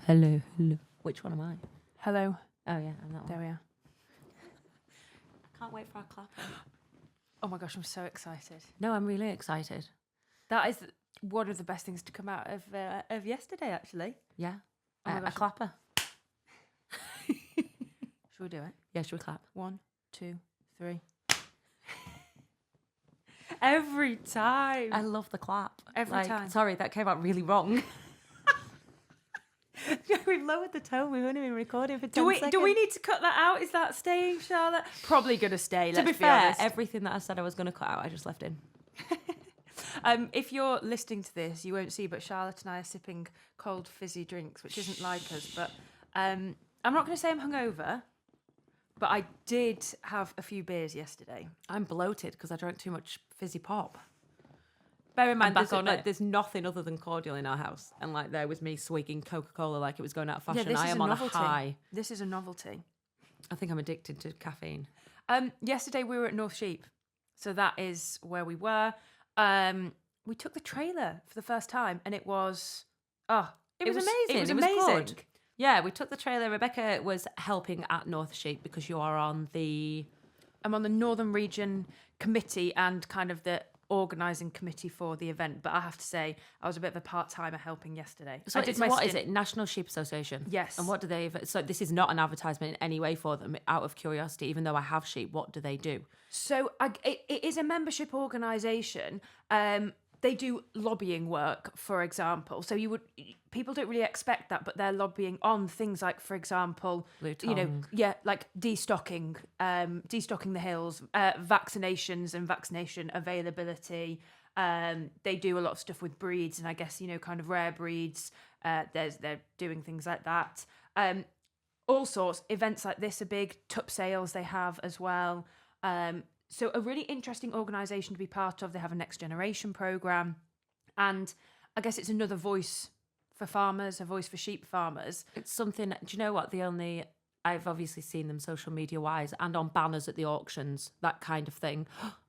Hello. Which one am I? Hello. Oh, yeah, I'm that one. There we are. I can't wait for our clapping. Oh my gosh, I'm so excited. No, I'm really excited. That is one of the best things to come out of yesterday, actually. Yeah. Oh my A gosh. clapper. Should we do it? Yeah, should we clap? 1, 2, 3. Every time. I love the clap. Every time. Sorry, that came out really wrong. We've lowered the tone. We've only been recording for 10 seconds. Do we need to cut that out? Is that staying, Charlotte? Probably going to stay, To be fair, honest. Everything that I said I was going to cut out, I just left in. If you're listening to this, you won't see, but Charlotte and I are sipping cold fizzy drinks, which isn't like us. But I'm not going to say I'm hungover, but I did have a few beers yesterday. I'm bloated because I drank too much fizzy pop. Bear in mind, there's nothing other than cordial in our house. And there was me swigging Coca-Cola like it was going out of fashion. I am on a high. This is a novelty. I think I'm addicted to caffeine. Yesterday we were at North Sheep. So that is where we were. We took the trailer for the first time and it was amazing. It was good. Yeah, we took the trailer. Rebecca was helping at North Sheep because you are on the... I'm on the Northern Region Committee and kind of the organising committee for the event, but I have to say I was a bit of a part-timer helping yesterday. So what is it? National Sheep Association? Yes. And what do they... So this is not an advertisement in any way for them. Out of curiosity, even though I have sheep, what do they do? So it is a membership organisation. They do lobbying work, for example. So people don't really expect that, but they're lobbying on things like, for example, like destocking the hills, vaccinations and vaccination availability. They do a lot of stuff with breeds, and I guess kind of rare breeds. They're doing things like that. All sorts. Events like this are big. Tup sales they have as well. So a really interesting organisation to be part of. They have a next generation programme. And I guess it's another voice for farmers, a voice for sheep farmers. It's something, do you know what? I've obviously seen them social media wise and on banners at the auctions, that kind of thing.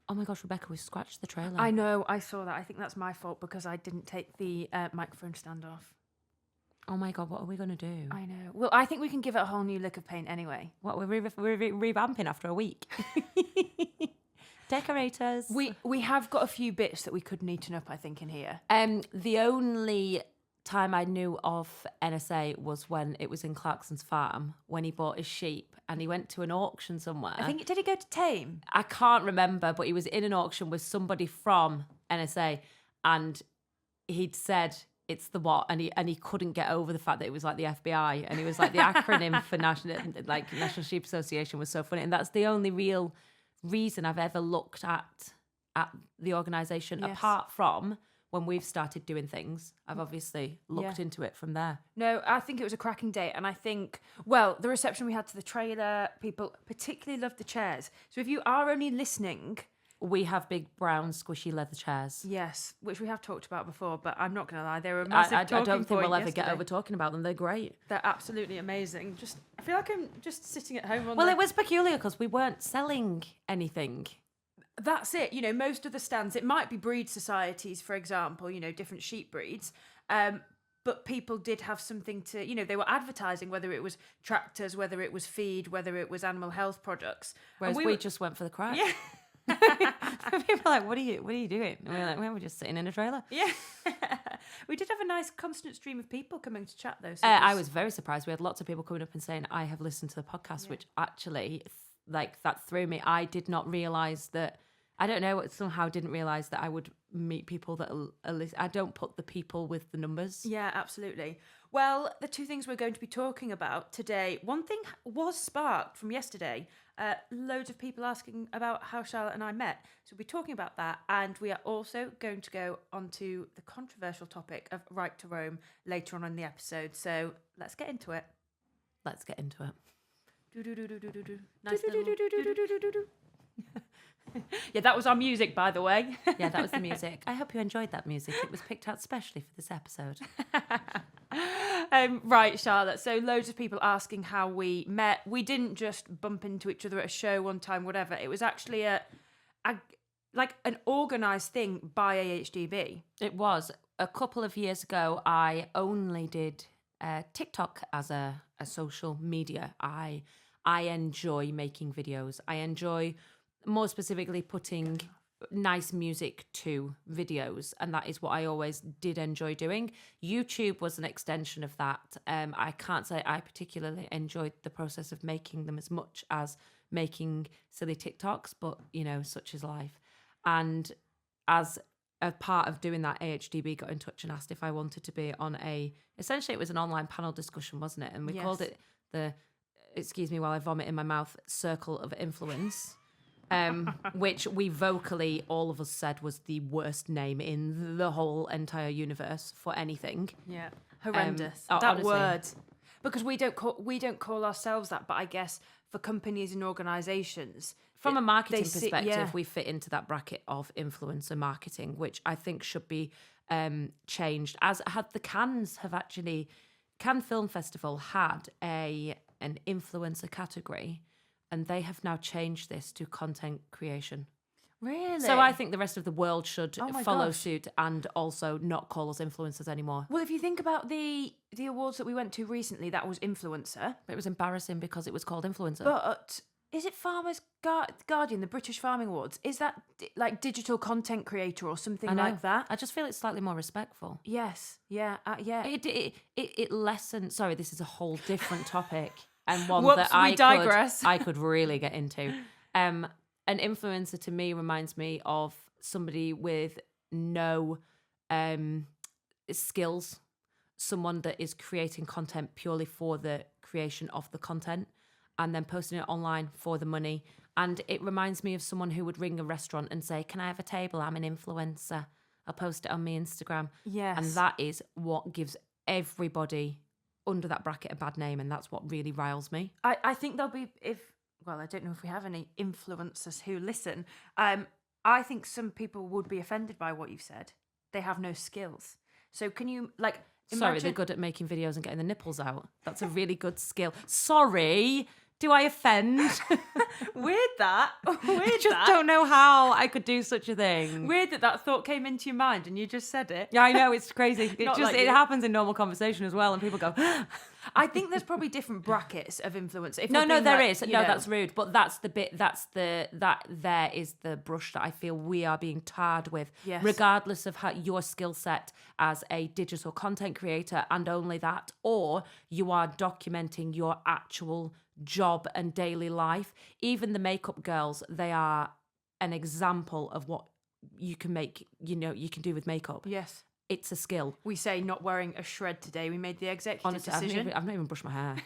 Oh my gosh, Rebecca, we scratched the trailer. I know, I saw that. I think that's my fault because I didn't take the microphone stand off. Oh my God, what are we going to do? I know. Well, I think we can give it a whole new lick of paint anyway. What, we're revamping after a week? Decorators. We have got a few bits that we could neaten up, I think, in here. The only time I knew of NSA was when it was in Clarkson's farm, when he bought his sheep and he went to an auction somewhere. Did he go to Tame? I can't remember, but he was in an auction with somebody from NSA and he'd said... It's the what, and he couldn't get over the fact that it was like the FBI, and he was like the acronym for National Sheep Association was so funny, and that's the only real reason I've ever looked at the organisation, yes. Apart from when we've started doing things. I've obviously looked into it from there. No, I think it was a cracking day, and I think, well, the reception we had to the trailer, people particularly loved the chairs. So if you are only listening... We have big brown squishy leather chairs. Yes, which we have talked about before, but I'm not going to lie, they were a massive I don't think we'll ever yesterday. get over talking about them. They're great. They're absolutely amazing. I feel like I'm just sitting at home on Well, it was peculiar because we weren't selling anything. That's it. Most of the stands, it might be breed societies, for example, different sheep breeds. But people did have something to, they were advertising, whether it was tractors, whether it was feed, whether it was animal health products. Whereas we just went for the crack. Yeah. People are like, what are you doing? And we're like, well, we're just sitting in a trailer. Yeah. We did have a nice constant stream of people coming to chat though. So I was very surprised. We had lots of people coming up and saying, I have listened to the podcast, which actually, that threw me. I did not realise that, I don't know, somehow didn't realise that I would meet people that are I don't put the people with the numbers. Yeah, absolutely. Well, the two things we're going to be talking about today, one thing was sparked from yesterday. Loads of people asking about how Charlotte and I met. So we'll be talking about that. And we are also going to go onto the controversial topic of right to roam later on in the episode. So let's get into it. Let's get into it. Nice little... Yeah, that was our music, by the way. Yeah, that was the music. I hope you enjoyed that music. It was picked out specially for this episode. Right, Charlotte. So loads of people asking how we met. We didn't just bump into each other at a show one time, whatever. It was actually like an organised thing by AHDB. It was. A couple of years ago, I only did TikTok as a social media. I enjoy making videos. I enjoy, more specifically, putting nice music to videos, and that is what I always did enjoy doing. YouTube was an extension of that. I can't say I particularly enjoyed the process of making them as much as making silly TikToks, but such is life. And as a part of doing that, AHDB got in touch and asked if I wanted to be on essentially it was an online panel discussion, wasn't it? And we called it the, excuse me while I vomit in my mouth, Circle of Influence. Which we vocally, all of us said was the worst name in the whole entire universe for anything. Yeah, horrendous. That honestly. Word, because we don't call ourselves that, but I guess for companies and organisations, from a marketing perspective, we fit into that bracket of influencer marketing, which I think should be changed. As had the Cannes Film Festival had an influencer category. And they have now changed this to content creation. Really? So I think the rest of the world should follow suit and also not call us influencers anymore. Well, if you think about the awards that we went to recently, that was influencer. But it was embarrassing because it was called influencer. But is it Farmers Guardian, the British Farming Awards? Is that like digital content creator or something like that? I just feel it's slightly more respectful. Yes. Yeah. Yeah. It lessens. Sorry, this is a whole different topic. And one Whoops, that I could really get into. An influencer to me reminds me of somebody with no skills, someone that is creating content purely for the creation of the content and then posting it online for the money. And it reminds me of someone who would ring a restaurant and say, "Can I have a table? I'm an influencer. I'll post it on my Instagram." Yes. And that is what gives everybody under that bracket a bad name, and that's what really riles me. I think there'll be, I don't know if we have any influencers who listen. I think some people would be offended by what you've said. They have no skills. So can you imagine... Sorry, they're good at making videos and getting the nipples out. That's a really good skill. Sorry, do I offend? Weird that. I just don't know how I could do such a thing. Weird that thought came into your mind and you just said it. Yeah, I know, it's crazy. It happens in normal conversation as well, and people go... I think there's probably different brackets of influence. There is. That's rude. But that's the bit, there is the brush that I feel we are being tarred with, regardless of how your skill set as a digital content creator and only that, or you are documenting your actual job and daily life. Even the makeup girls, they are an example of what you can make, you can do with makeup. Yes. It's a skill. We say not wearing a shred today. We made the executive decision. I've not even brushed my hair.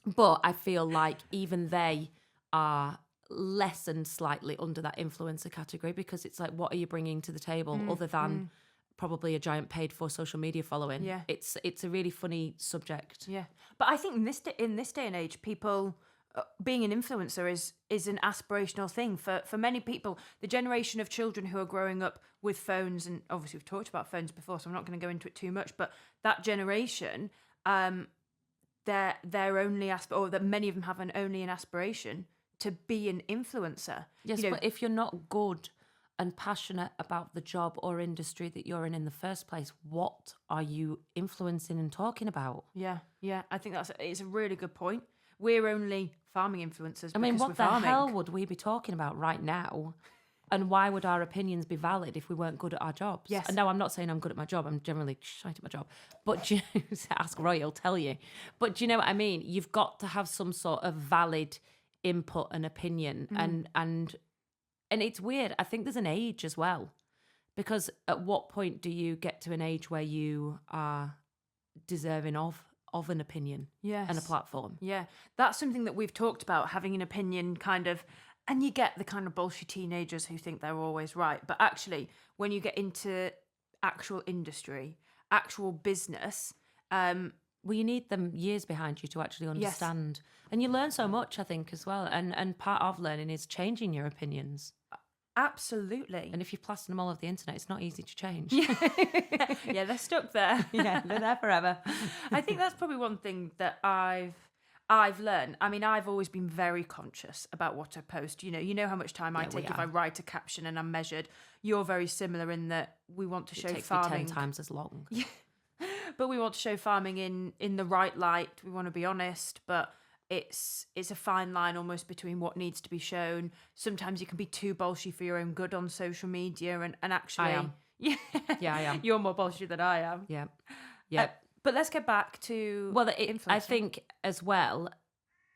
But I feel like even they are lessened slightly under that influencer category, because it's like, what are you bringing to the table other than probably a giant paid for social media following? Yeah. It's a really funny subject. Yeah. But I think in this day and age, people... being an influencer is an aspirational thing for many people. The generation of children who are growing up with phones, and obviously we've talked about phones before, so I'm not going to go into it too much, but that generation, their only or that many of them have only an aspiration to be an influencer. Yes, but if you're not good and passionate about the job or industry that you're in the first place, what are you influencing and talking about? Yeah, I think it's a really good point. We're only farming influencers. I mean, what the hell would we be talking about right now? And why would our opinions be valid if we weren't good at our jobs? Yes. And no, I'm not saying I'm good at my job. I'm generally shite at my job. But ask Roy, he'll tell you. But do you know what I mean? You've got to have some sort of valid input and opinion. And it's weird. I think there's an age as well. Because at what point do you get to an age where you are deserving of an opinion and a platform? Yeah, that's something that we've talked about, having an opinion kind of, and you get the kind of bullshit teenagers who think they're always right. But actually, when you get into actual industry, actual business... well, you need them years behind you to actually understand. Yes. And you learn so much, I think, as well. And part of learning is changing your opinions. Absolutely. And if you've plastered them all over the internet, it's not easy to change. Yeah, they're stuck there. Yeah, they're there forever. I think that's probably one thing that I've learned. I mean, I've always been very conscious about what I post. You know how much time I Yeah, we take if are. I write a caption and I'm measured. You're very similar in that we want to show It takes farming. me 10 times as long. But we want to show farming in the right light. We want to be honest, but it's a fine line almost between what needs to be shown. Sometimes you can be too bolshy for your own good on social media, and actually, I am. Yeah, Yeah, I am. You're more bolshy than I am. Yeah. Yeah. But let's get back to Well, I influencing. think as well,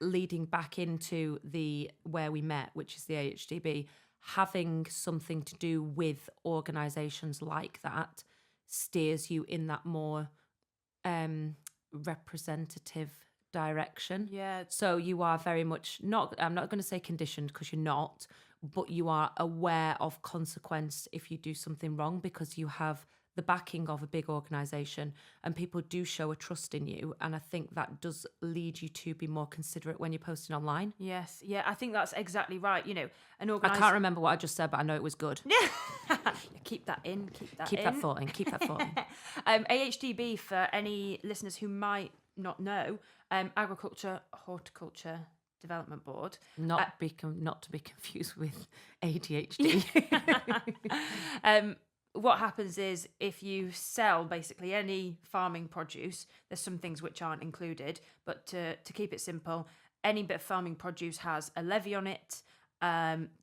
leading back into the where we met, which is the AHDB, having something to do with organisations like that steers you in that more representative direction. Yeah. So you are very much not, I'm not going to say conditioned because you're not, but you are aware of consequence if you do something wrong because you have the backing of a big organisation and people do show a trust in you. And I think that does lead you to be more considerate when you're posting online. Yes. Yeah, I think that's exactly right. An I organisation. can't remember what I just said, but I know it was good. Keep that in. Keep that Keep in. that thought in. Keep that thought in. AHDB, for any listeners who might not know, Agriculture Horticulture Development Board. Not to be confused with ADHD. What happens is if you sell basically any farming produce, there's some things which aren't included, but to keep it simple, any bit of farming produce has a levy on it.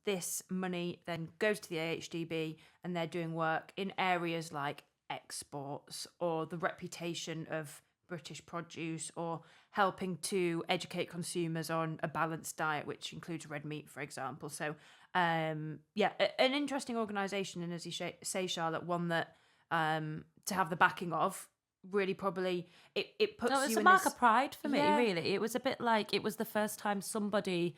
This money then goes to the AHDB and they're doing work in areas like exports or the reputation of British produce or helping to educate consumers on a balanced diet, which includes red meat, for example. So, an interesting organisation, and as you say, Charlotte, one that to have the backing of really probably it puts No, it's you a in mark this. of pride for me, Yeah. really. It was a bit like it was the first time somebody,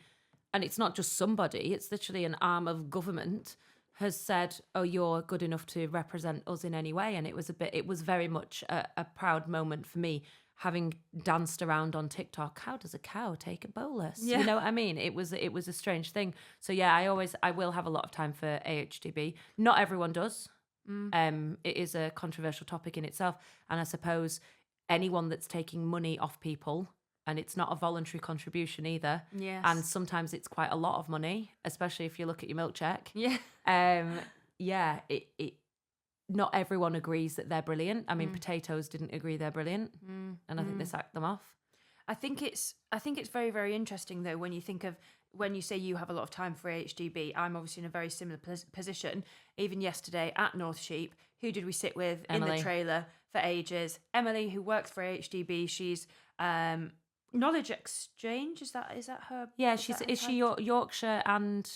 and it's not just somebody, it's literally an arm of government, has said, oh, you're good enough to represent us in any way. And it was very much a proud moment for me, having danced around on TikTok. How does a cow take a bolus? Yeah. You know what I mean? It was a strange thing. So yeah, I will have a lot of time for AHDB. Not everyone does. It is a controversial topic in itself. And I suppose anyone that's taking money off people, and it's not a voluntary contribution either. Yes. And sometimes it's quite a lot of money, especially if you look at your milk check. Yeah. It not everyone agrees that they're brilliant. I mean, potatoes didn't agree they're brilliant, and I think they sacked them off. I think it's very, very interesting though when you think of when you say you have a lot of time for AHDB. I'm obviously in a very similar position. Even yesterday at North Sheep, who did we sit with in Emily. the trailer for ages? Emily, who works for AHDB. She's Knowledge Exchange. Is that her? Yeah, is that her is she title? Yorkshire and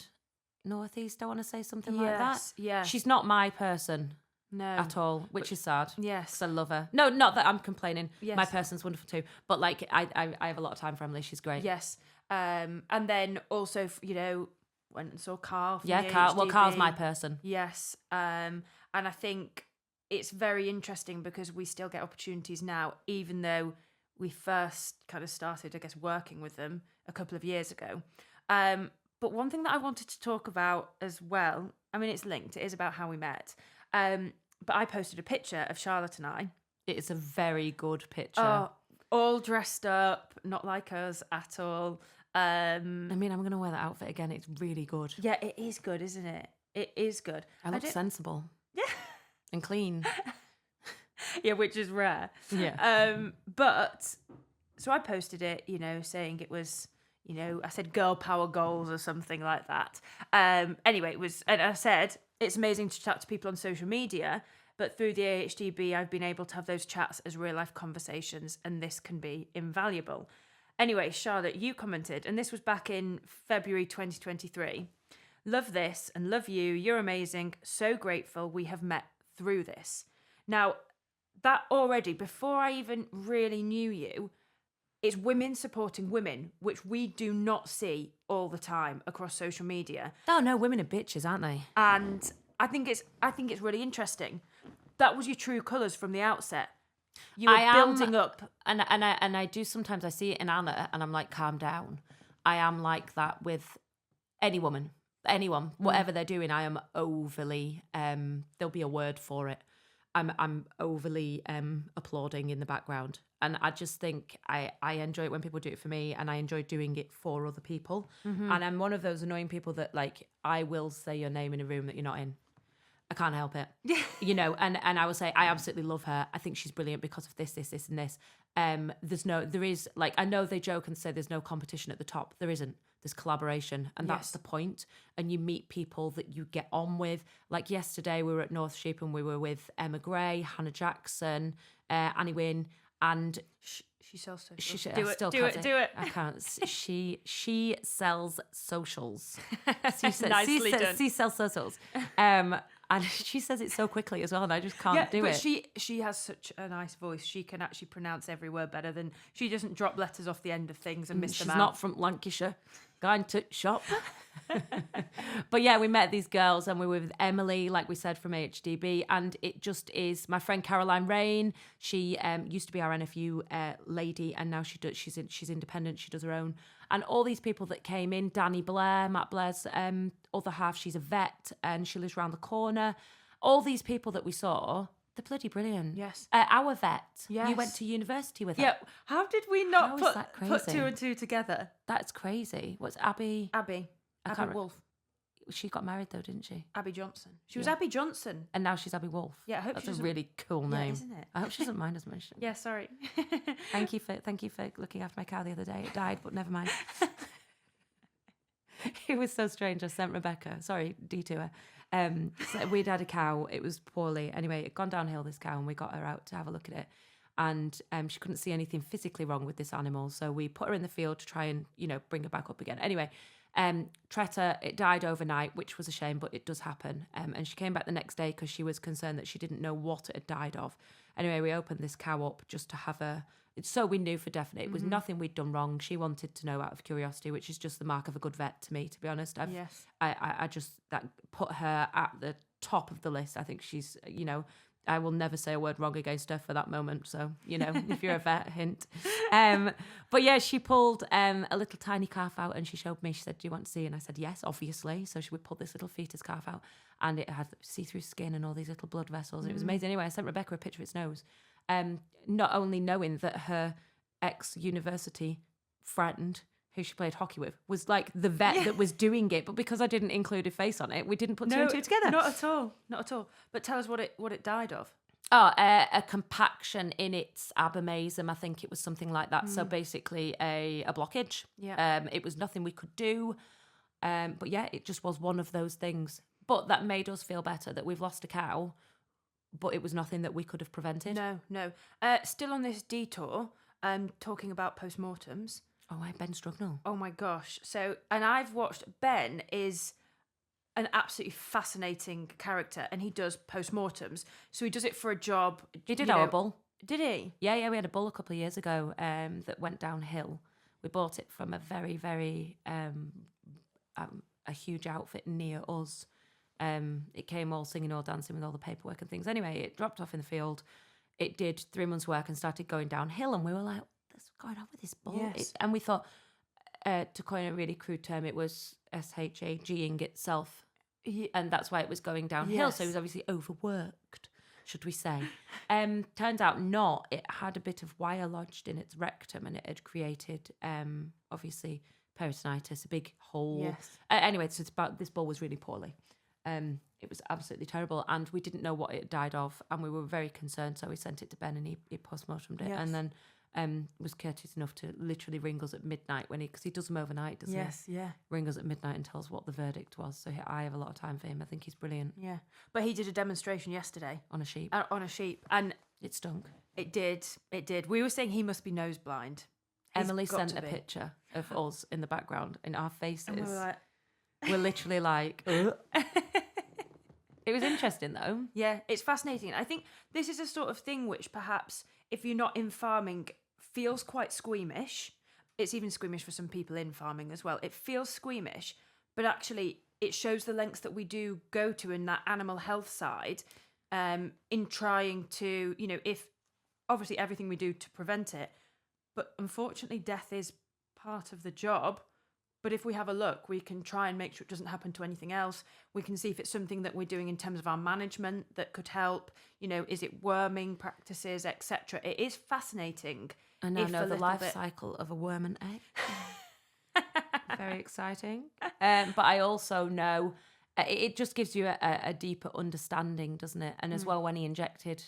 North East? I want to say something like that. Yeah. She's not my person No. at all, which is sad. Yes. 'Cause I love her. No, not that I'm complaining. Yes. My person's wonderful too. But like, I have a lot of time for Emily. She's great. Yes. And then also, went and saw Carl. From Yeah, the Carl. Well, Carl's AHDB. my person. Yes. And I think it's very interesting because we still get opportunities now, even though we first kind of started, I guess, working with them a couple of years ago. But one thing that I wanted to talk about as well, I mean, it's linked. It is about how we met. But I posted a picture of Charlotte and I. It is a very good picture. Oh, all dressed up, not like us at all. I mean, I'm going to wear that outfit again. It's really good. Yeah, it is good, isn't it? It is good. I look sensible. Yeah. And clean. Yeah, which is rare. Yeah. But so I posted it, saying it was, I said girl power goals or something like that. Anyway, it was, and I said it's amazing to chat to people on social media, but through the AHDB, I've been able to have those chats as real life conversations, and this can be invaluable. Anyway, Charlotte, you commented, and this was back in February 2023. Love this and love you. You're amazing. So grateful we have met through this. Now, that already, before I even really knew you, it's women supporting women, which we do not see all the time across social media. Oh no, women are bitches, aren't they? And I think it's really interesting. That was your true colours from the outset. You were building up. And I do sometimes, I see it in Anna and I'm like, calm down. I am like that with any woman. anyone, whatever they're doing, I am overly, there'll be a word for it. I'm overly applauding in the background. And I just think I enjoy it when people do it for me, and I enjoy doing it for other people. And I'm one of those annoying people that, like, I will say your name in a room that you're not in. I can't help it. You know, and I will say, I absolutely love her. I think she's brilliant because of this, this, this, and this. There is, like, I know they joke and say there's no competition at the top. There isn't. There's collaboration, and that's the point. And you meet people that you get on with. Like yesterday, we were at North Sheep and we were with Emma Gray, Hannah Jackson, Annie Wynne, and she sells socials. Do it. I can't. She sells socials. Nicely done. She sells socials. And she says it so quickly as well, and I just can't do it. She has such a nice voice. She can actually pronounce every word better than she doesn't drop letters off the end of things and miss them out. She's not from Lancashire. Going to shop. But yeah, we met these girls and we were with Emily, like we said, from HDB, and it just is my friend Caroline Rain. She used to be our NFU lady, and now she's independent. She does her own. And all these people that came in, Danny Blair, Matt Blair's other half, she's a vet and she lives around the corner. All these people that we saw, they're bloody brilliant. Yes. Our vet. Yes. You went to university with her. Yeah. How did we not How is put that crazy? 2 and 2 together? That's crazy. What's Abby? Abby Wolf. She got married though, didn't she? Abby Johnson. She was Abby Johnson. And now she's Abby Wolf. Yeah, I hope that's she a really cool name, isn't it? I hope she doesn't mind us mentioning. Yeah, sorry. Thank you for looking after my cow the other day. It died, but never mind. It was so strange. I sent Rebecca. Sorry, detour. So we'd had a cow. It was poorly. Anyway, it had gone downhill, this cow, and we got her out to have a look at it. And she couldn't see anything physically wrong with this animal. So we put her in the field to try and, bring her back up again. Anyway, Tretta, it died overnight, which was a shame, but it does happen. And she came back the next day because she was concerned that she didn't know what it had died of. Anyway, we opened this cow up just to have her. So we knew for definite. It was nothing we'd done wrong. She wanted to know out of curiosity, which is just the mark of a good vet to me, to be honest. I just that put her at the top of the list. I think she's, I will never say a word wrong against her for that moment. So, if you're a vet, hint. But yeah, she pulled a little tiny calf out and she showed me. She said, "Do you want to see?" And I said, "Yes, obviously." So she would pull this little fetus calf out and it had see-through skin and all these little blood vessels. And it was amazing. Anyway, I sent Rebecca a picture of its nose. Not only knowing that her ex-university friend who she played hockey with was like the vet that was doing it, but because I didn't include a face on it, we didn't put two and two together. Not at all. But tell us what it died of. Oh, a compaction in its abomasum. I think it was something like that. So basically a blockage. Yeah. It was nothing we could do. But yeah, it just was one of those things. But that made us feel better that we've lost a cow, but it was nothing that we could have prevented. No. Still on this detour, talking about postmortems. Oh, Ben Strugnall. Oh my gosh. So, and I've watched, Ben is an absolutely fascinating character and he does postmortems. So he does it for a job. He did our bull. Did he? Yeah, we had a bull a couple of years ago that went downhill. We bought it from a very, very, a huge outfit near us. It came all singing, all dancing with all the paperwork and things. Anyway, it dropped off in the field. It did 3 months' work and started going downhill. And we were like, what's going on with this bull? Yes. And we thought, to coin a really crude term, it was SHAGing itself. And that's why it was going downhill. Yes. So it was obviously overworked, should we say. Turns out not. It had a bit of wire lodged in its rectum and it had created, obviously, peritonitis, a big hole. Yes. Anyway, so this bull was really poorly. It was absolutely terrible and we didn't know what it died of and we were very concerned, so we sent it to Ben and he postmortemed it. Yes. And then was courteous enough to literally ring us at midnight because he does them overnight, doesn't he? Yes, yeah. Ring us at midnight and tell us what the verdict was. So I have a lot of time for him. I think he's brilliant. Yeah. But he did a demonstration yesterday. On a sheep. And it stunk. It did. We were saying he must be nose blind. Emily sent a picture of us in the background and our faces. And we were like... We're literally like... It was interesting though. Yeah, it's fascinating. I think this is a sort of thing which perhaps, if you're not in farming, feels quite squeamish. It's even squeamish for some people in farming as well. It feels squeamish, but actually it shows the lengths that we do go to in that animal health side, in trying to, if obviously everything we do to prevent it, but unfortunately death is part of the job. But if we have a look, we can try and make sure it doesn't happen to anything else. We can see if it's something that we're doing in terms of our management that could help. You know, is it worming practices, etc. It is fascinating. And I know the life cycle of a worm and egg. Very exciting. But I also know it just gives you a deeper understanding, doesn't it? And as well, when he injected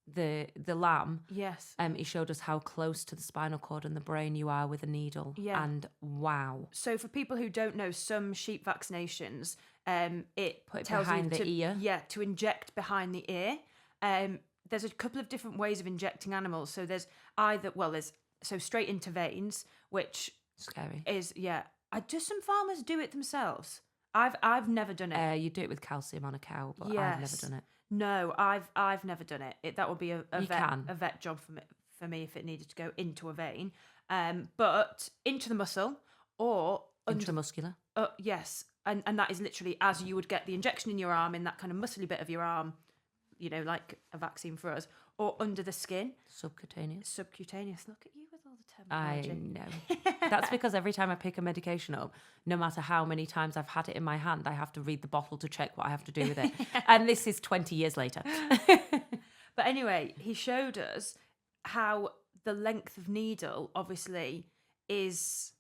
the lamb, yes, he showed us how close to the spinal cord and the brain you are with a needle. Yeah. And wow. So for people who don't know, some sheep vaccinations, it Put it tells behind you the ear. Yeah, to inject behind the ear. There's a couple of different ways of injecting animals. So there's straight into veins, which Scary. is does some farmers do it themselves? I've never done it. You do it with calcium on a cow, but I've never done it. No, I've never done it. That would be a vet job for me if it needed to go into a vein, but into the muscle or Intramuscular. Yes, and that is literally as you would get the injection in your arm, in that kind of muscly bit of your arm, you know, like a vaccine for us, or under the skin. Subcutaneous. Look at you with all the terminology. I know. That's because every time I pick a medication up, no matter how many times I've had it in my hand, I have to read the bottle to check what I have to do with it. And this is 20 years later. But anyway, he showed us how the length of needle obviously is,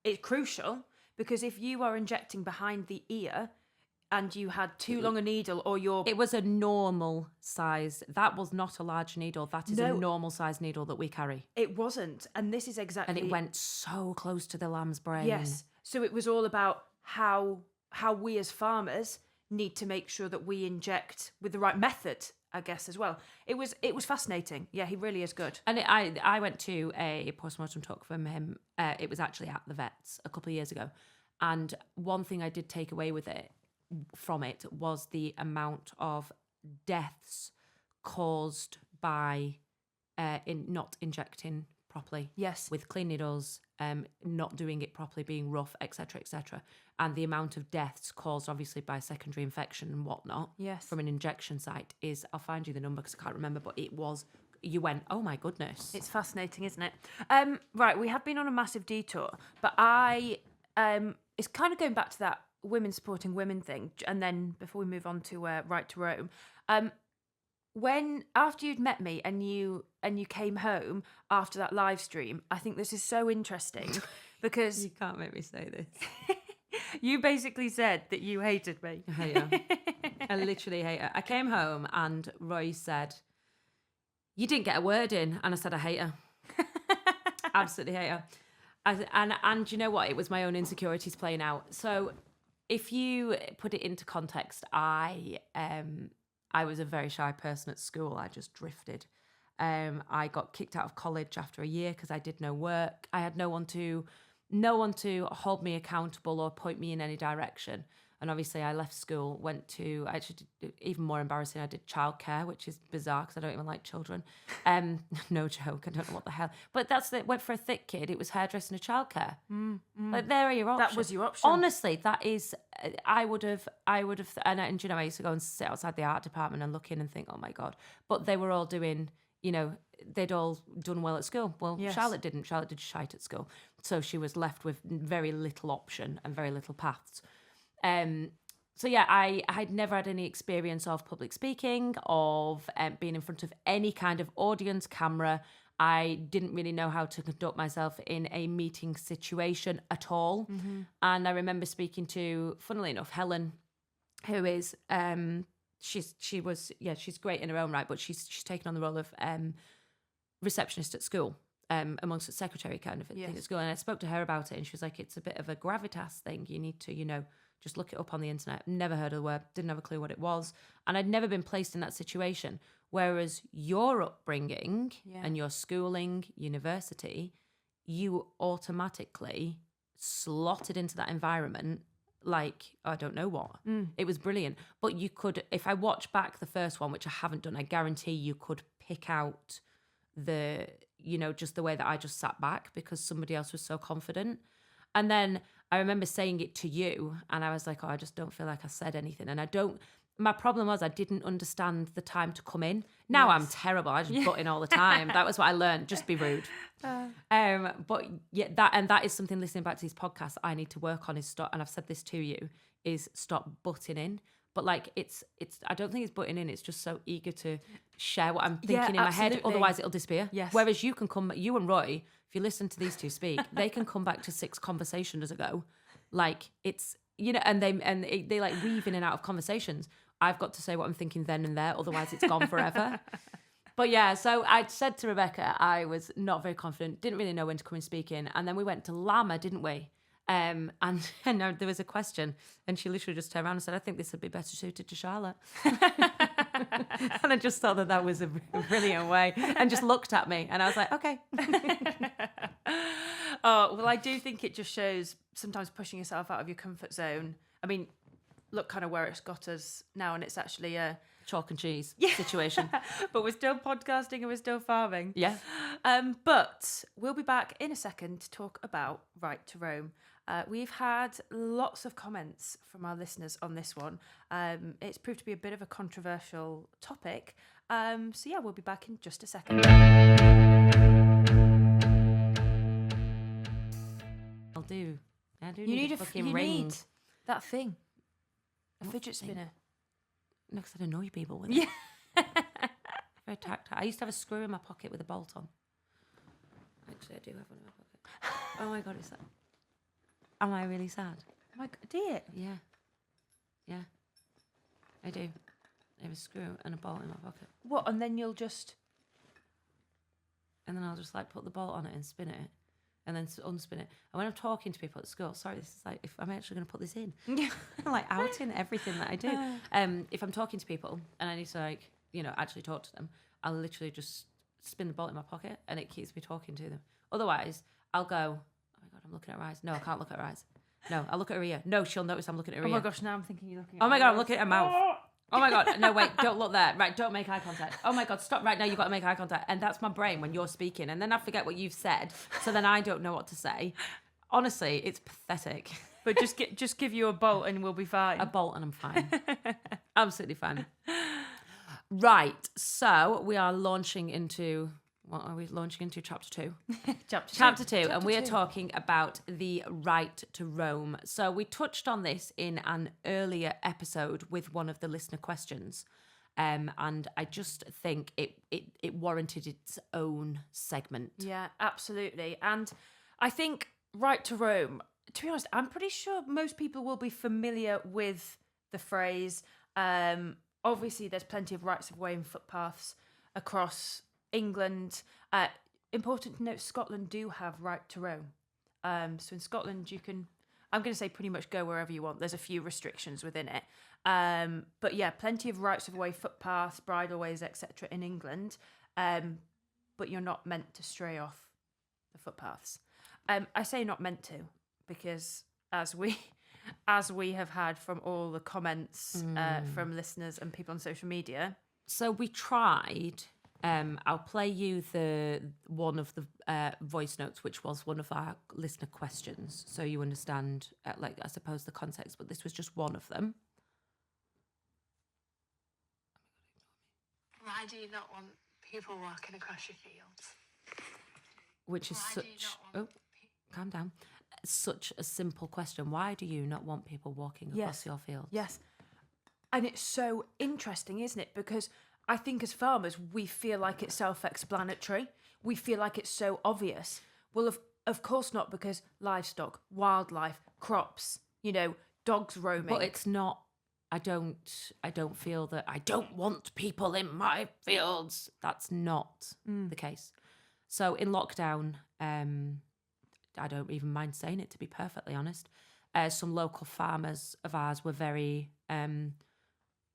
it's crucial, because if you are injecting behind the ear and you had too long a needle, or It was a normal size. That was not a large needle. That is a normal size needle that we carry. It wasn't. And this is exactly... And it went so close to the lamb's brain. Yes. So it was all about how we as farmers need to make sure that we inject with the right method, I guess, as well. It was fascinating. Yeah, he really is good. And I went to a postmortem talk from him. It was actually at the vets a couple of years ago. And one thing I did take away from it was the amount of deaths caused by not injecting properly. Yes. With clean needles, not doing it properly, being rough, etc., etc. And the amount of deaths caused, obviously, by secondary infection and whatnot, yes, from an injection site is, I'll find you the number because I can't remember, but it was, you went, oh my goodness. It's fascinating, isn't it? Right, we have been on a massive detour, but it's kind of going back to that women supporting women thing, and then before we move on to Right to Roam, when after you'd met me and you came home after that live stream, I think this is so interesting because you can't make me say this. You basically said that you hated me. I hate her. I literally hate her. I came home and Roy said, "You didn't get a word in," and I said, "I hate her." Absolutely hate her. And you know what? It was my own insecurities playing out. So if you put it into context, I was a very shy person at school. I just drifted. I got kicked out of college after a year because I did no work. I had no one to hold me accountable or point me in any direction. And obviously I left school, went to, actually, even more embarrassing, I did childcare, which is bizarre because I don't even like children. No joke, I don't know what the hell. But went for a thick kid. It was hairdressing and childcare. Like, there are your options. That was your option. Honestly, that is, I would have, and you know, I used to go and sit outside the art department and look in and think, oh my God. But they were all doing, you know, they'd all done well at school. Well, yes. Charlotte didn't. Charlotte did shite at school. So she was left with very little option and very little paths. So yeah, I had never had any experience of public speaking, of being in front of any kind of audience, camera. I didn't really know how to conduct myself in a meeting situation at all. Mm-hmm. And I remember speaking to, funnily enough, Helen, who is she's great in her own right, but she's taken on the role of receptionist at school. Amongst the secretary kind of thing at school. And I spoke to her about it and she was like, it's a bit of a gravitas thing. You need to, you know, just look it up on the internet. Never heard of the word, didn't have a clue what it was. And I'd never been placed in that situation. Whereas your upbringing and your schooling, university, you automatically slotted into that environment like, I don't know what. It was brilliant. But you could, if I watch back the first one, which I haven't done, I guarantee you could pick out the, you know, just the way that I just sat back because somebody else was so confident. And then I remember saying it to you and I was like, oh, I just don't feel like I said anything. And my problem was I didn't understand the time to come in. Now I'm terrible. I just butt in all the time. That was what I learned. Just be rude. But yeah, that is something, listening back to these podcasts, I need to work on, is stop. And I've said this to you, is stop butting in. But like, it's I don't think it's butting in. It's just so eager to share what I'm thinking in my head. Otherwise it'll disappear. Yes. Whereas you and Roy, if you listen to these two speak, they can come back to 6 conversations ago. Like, it's, you know, and they like weave in and out of conversations. I've got to say what I'm thinking then and there. Otherwise it's gone forever. But yeah, so I said to Rebecca, I was not very confident, didn't really know when to come and speak in. And then we went to Llama, didn't we? And there was a question, and she literally just turned around and said, I think this would be better suited to Charlotte. And I just thought that was a brilliant way, and just looked at me, and I was like, okay. Oh, well, I do think it just shows sometimes pushing yourself out of your comfort zone. I mean, look kind of where it's got us now, and it's actually a chalk and cheese situation. But we're still podcasting and we're still farming. Yeah. But we'll be back in a second to talk about Right to Roam. We've had lots of comments from our listeners on this one. It's proved to be a bit of a controversial topic. So yeah, we'll be back in just a second. I do You need a fucking ring. need that thing. A fidget spinner. No, because I'd annoy people with it. Yeah. Very tactile. I used to have a screw in my pocket with a bolt on. Actually, I do have one in my pocket. Oh my God, is that... Am I really sad? Oh my God, dear. Yeah. Yeah. I do. I have a screw and a bolt in my pocket. What? And then you'll just... And then I'll just like put the bolt on it and spin it. And then unspin it. And when I'm talking to people at school, sorry, this is like, if I'm actually going to put this in, I'm like outing everything that I do. If I'm talking to people and I need to like, you know, actually talk to them, I'll literally just spin the bolt in my pocket and it keeps me talking to them. Otherwise, I'll go, oh my God, I'm looking at her eyes. No, I can't look at her eyes. No, I'll look at her ear. No, she'll notice I'm looking at her ear. Oh my gosh, now I'm thinking you're looking at Oh my her God, eyes. I'm looking at her mouth. Oh my God, no, wait, don't look there. Right, don't make eye contact. Oh my God, stop right now, you've got to make eye contact. And that's my brain when you're speaking. And then I forget what you've said. So then I don't know what to say. Honestly, it's pathetic. But just give you a bolt and we'll be fine. A bolt and I'm fine. Absolutely fine. Right, so we are launching into... What are we launching into? Chapter 2. Chapter 2. And we are talking about the right to roam. So we touched on this in an earlier episode with one of the listener questions. And I just think it warranted its own segment. Yeah, absolutely. And I think right to roam, to be honest, I'm pretty sure most people will be familiar with the phrase. Obviously, there's plenty of rights of way and footpaths across England. Important to note, Scotland do have right to roam. So in Scotland, you can, I'm going to say pretty much go wherever you want. There's a few restrictions within it. But yeah, plenty of rights of way, footpaths, bridleways, etc. in England. But you're not meant to stray off the footpaths. I say not meant to because as we have had from all the comments from listeners and people on social media. So we tried... I'll play you one of the voice notes, which was one of our listener questions, so you understand, I suppose, the context. But this was just one of them. Why do you not want people walking across your fields? Which is calm down. Such a simple question. Why do you not want people walking across your fields? Yes, and it's so interesting, isn't it? Because I think as farmers, we feel like it's self-explanatory. We feel like it's so obvious. Well, of course not, because livestock, wildlife, crops, dogs roaming. But it's not. I don't feel that I don't want people in my fields. That's not the case. So in lockdown, I don't even mind saying it, to be perfectly honest. Some local farmers of ours were very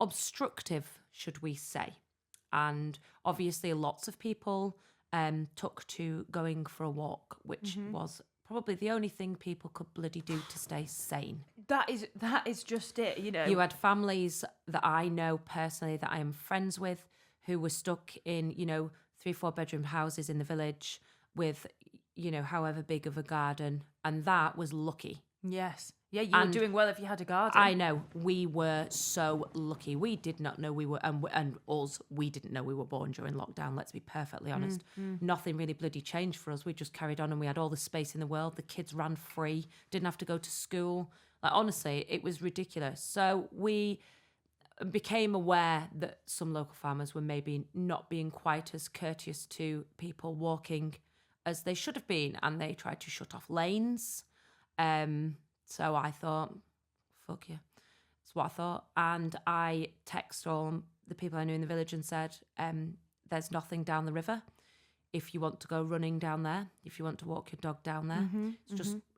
obstructive, should we say. And obviously lots of people took to going for a walk, which was probably the only thing people could bloody do to stay sane. That is just it, You had families that I know personally that I am friends with who were stuck in, 3-4 bedroom houses in the village with, however big of a garden. And that was lucky. Yes. Yeah, you were And doing well if you had a garden. I know, we were so lucky. We did not know we were, and us, we didn't know we were born during lockdown, let's be perfectly honest. Nothing really bloody changed for us. We just carried on and we had all the space in the world. The kids ran free, didn't have to go to school. Like, honestly, it was ridiculous. So we became aware that some local farmers were maybe not being quite as courteous to people walking as they should have been, and they tried to shut off lanes. So I thought, fuck you. That's what I thought. And I texted all the people I knew in the village and said, there's nothing down the river. If you want to go running down there, if you want to walk your dog down there,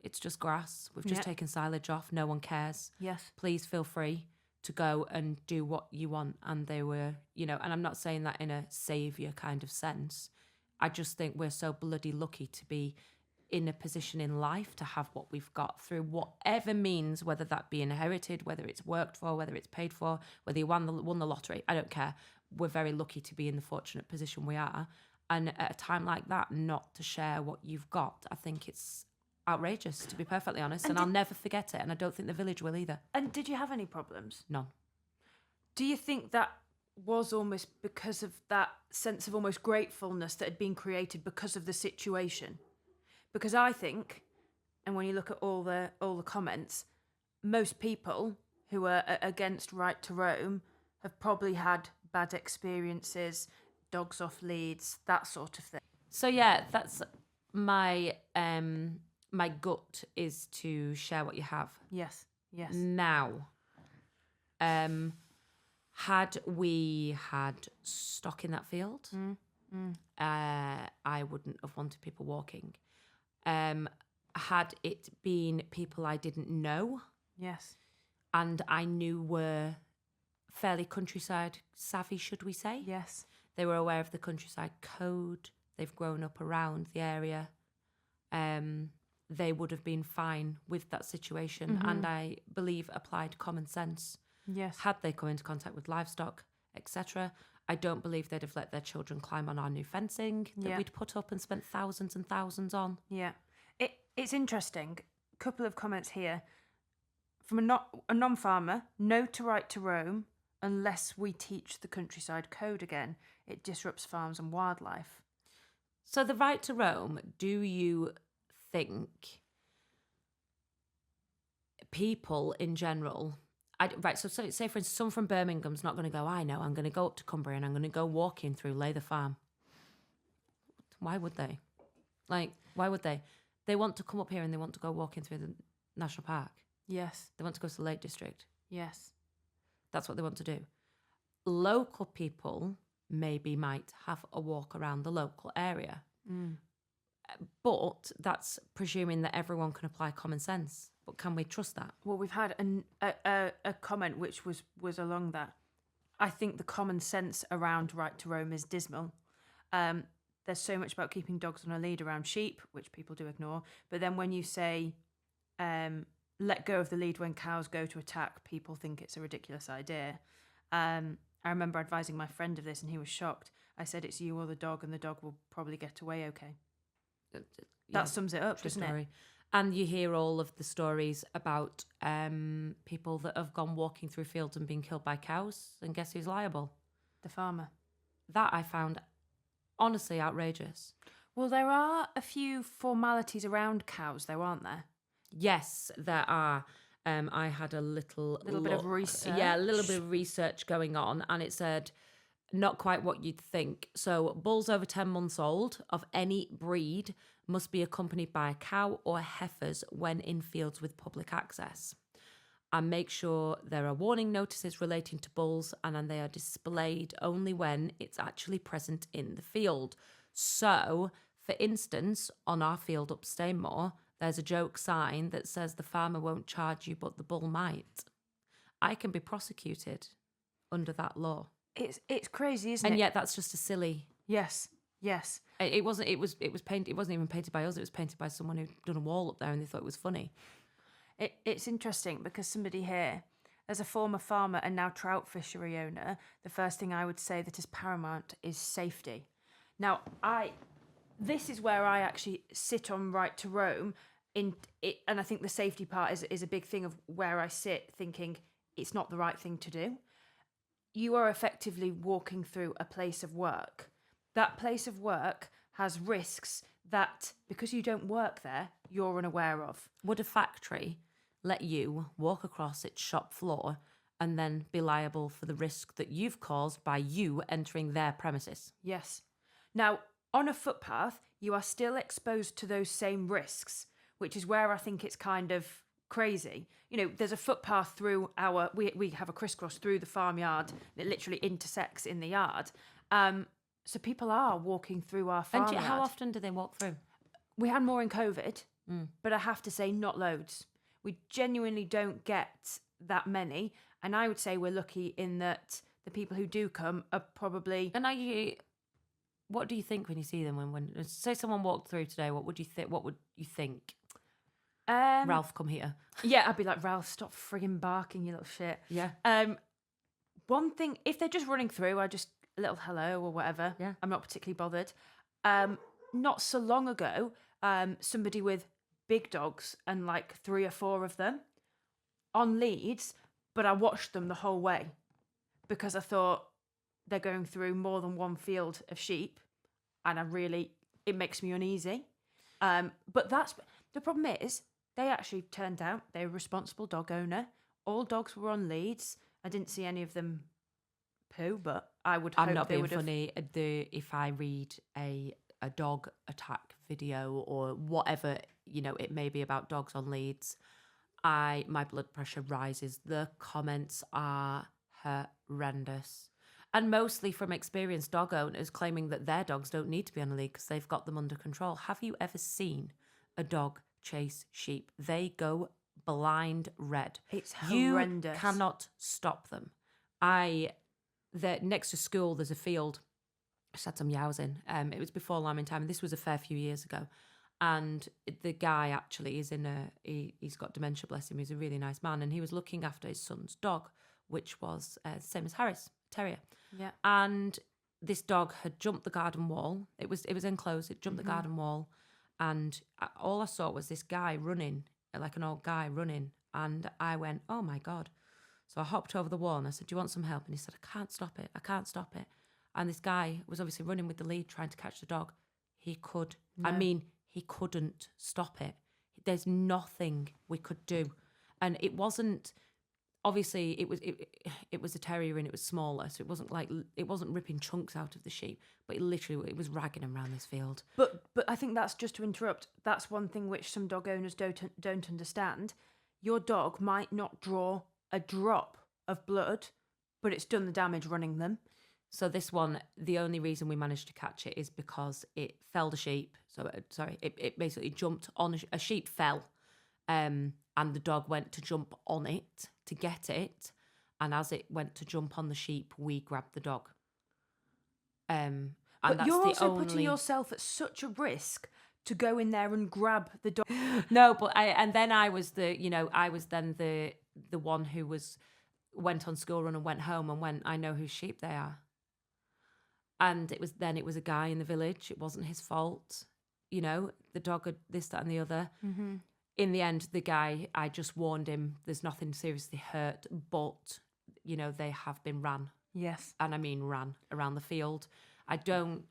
it's just grass. We've just taken silage off. No one cares. Yes. Please feel free to go and do what you want. And they were, and I'm not saying that in a saviour kind of sense. I just think we're so bloody lucky to be in a position in life to have what we've got through whatever means, whether that be inherited, whether it's worked for, whether it's paid for, whether you won the lottery. I don't care. We're very lucky to be in the fortunate position we are. And at a time like that, not to share what you've got, I think it's outrageous, to be perfectly honest. And I'll never forget it. And I don't think the village will either. And did you have any problems? None. Do you think that was almost because of that sense of almost gratefulness that had been created because of the situation? Because I think, and when you look at all the comments, most people who are against right to roam have probably had bad experiences, dogs off leads, that sort of thing. So yeah, that's my my gut is to share what you have. Yes. Now, had we had stock in that field, I wouldn't have wanted people walking. Had it been people I didn't know, yes, and I knew were fairly countryside savvy, should we say? yes, they were aware of the countryside code. They've grown up around the area. They would have been fine with that situation, and I believe applied common sense. yes. Had they come into contact with livestock, etc., I don't believe they'd have let their children climb on our new fencing that we'd put up and spent thousands and thousands on. Yeah. It's interesting. Couple of comments here. From a non-farmer, no to right to roam unless we teach the countryside code again. It disrupts farms and wildlife. So the right to roam, do you think people in general... so say for instance, someone from Birmingham's not going to go, I know, I'm going to go up to Cumbria and I'm going to go walking through Lather Farm. Why would they? Why would they? They want to come up here and they want to go walking through the national park. Yes. They want to go to the Lake District. Yes. That's what they want to do. Local people maybe might have a walk around the local area. But that's presuming that everyone can apply common sense. But can we trust that? Well, we've had a comment which was along that. I think the common sense around right to roam is dismal. There's so much about keeping dogs on a lead around sheep, which people do ignore. But then when you say let go of the lead when cows go to attack, people think it's a ridiculous idea. I remember advising my friend of this and he was shocked. I said, it's you or the dog, and the dog will probably get away okay. That sums it up, doesn't it? And you hear all of the stories about people that have gone walking through fields and been killed by cows, and guess who's liable? The farmer. That I found honestly outrageous. Well, there are a few formalities around cows, though, aren't there? Yes, there are. I had a little bit of research. Yeah, a little bit of research going on, and it said not quite what you'd think. So bulls over 10 months old of any breed must be accompanied by a cow or heifers when in fields with public access. And make sure there are warning notices relating to bulls, and then they are displayed only when it's actually present in the field. So, for instance, on our field up Stainmore, there's a joke sign that says the farmer won't charge you, but the bull might. I can be prosecuted under that law. It's crazy, isn't it? And yet that's just a silly... Yes. It wasn't painted. It wasn't even painted by us. It was painted by someone who'd done a wall up there and they thought it was funny. It's interesting because somebody here, as a former farmer and now trout fishery owner, the first thing I would say that is paramount is safety. Now, this is where I actually sit on right to roam, and I think the safety part is a big thing of where I sit thinking it's not the right thing to do. You are effectively walking through a place of work. That place of work has risks that, because you don't work there, you're unaware of. Would a factory let you walk across its shop floor and then be liable for the risk that you've caused by you entering their premises? Yes. Now, on a footpath, you are still exposed to those same risks, which is where I think it's kind of crazy. You know, there's a footpath through we have a crisscross through the farmyard that literally intersects in the yard. So people are walking through our farmyard. And how often do they walk through? We had more in COVID, but I have to say not loads. We genuinely don't get that many. And I would say we're lucky in that the people who do come are probably... And what do you think when you see them? When say someone walked through today, what would you think? What would you think? Ralph, come here. Yeah, I'd be like, Ralph, stop frigging barking, you little shit. Yeah. One thing, if they're just running through, I just a little hello or whatever. Yeah. I'm not particularly bothered. Not so long ago, somebody with big dogs and like 3 or 4 of them on leads, but I watched them the whole way because I thought they're going through more than one field of sheep, and it makes me uneasy. But the problem is, they actually turned out they're a responsible dog owner. All dogs were on leads. I didn't see any of them poo, but I would hope I'm not they being would have... funny. If I read a dog attack video or whatever, it may be about dogs on leads, my blood pressure rises. The comments are horrendous. And mostly from experienced dog owners claiming that their dogs don't need to be on a lead because they've got them under control. Have you ever seen a dog chase sheep? They go blind red. It's horrendous. You cannot stop them. Next to school, there's a field. I just had some yows in. It was before lambing time, and this was a fair few years ago. And the guy actually is he's got dementia, bless him. He's a really nice man, and he was looking after his son's dog, which was the same as Harris, terrier. Yeah. And this dog had jumped the garden wall. It was enclosed. It jumped the garden wall, and all I saw was this guy running, like an old guy running. And I went, oh my God. So I hopped over the wall and I said, do you want some help? And he said, I can't stop it. I can't stop it. And this guy was obviously running with the lead, trying to catch the dog. He couldn't stop it. There's nothing we could do. And it wasn't, obviously it was a terrier and it was smaller. So it wasn't ripping chunks out of the sheep, but it was ragging them around this field. But I think that's, just to interrupt, that's one thing which some dog owners don't understand. Your dog might not draw a drop of blood, but it's done the damage running them. So this one, the only reason we managed to catch it is because it felled a sheep. It basically jumped on a sheep fell, and the dog went to jump on it to get it, and as it went to jump on the sheep, we grabbed the dog. And but that's you're the also only... putting yourself at such a risk to go in there and grab the dog. No, but I was then the one who went on school run and went home and went, I know whose sheep they are. And it was a guy in the village. It wasn't his fault. The dog had this, that, and the other. Mm-hmm. In the end, the guy, I just warned him, there's nothing seriously hurt, but, they have been ran. Yes. And I mean ran around the field. I don't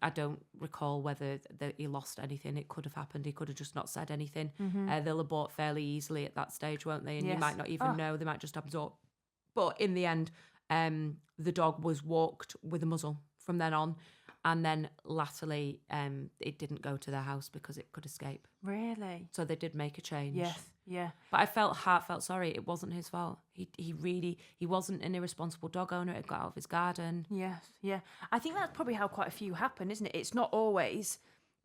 recall whether he lost anything. It could have happened. He could have just not said anything. Mm-hmm. They'll abort fairly easily at that stage, won't they? And you might not even know. They might just absorb. But in the end, the dog was walked with a muzzle from then on. And then latterly, it didn't go to their house because it could escape. Really? So they did make a change. Yes, yeah. But I felt sorry. It wasn't his fault. He wasn't an irresponsible dog owner. It got out of his garden. Yes, yeah. I think that's probably how quite a few happen, isn't it? It's not always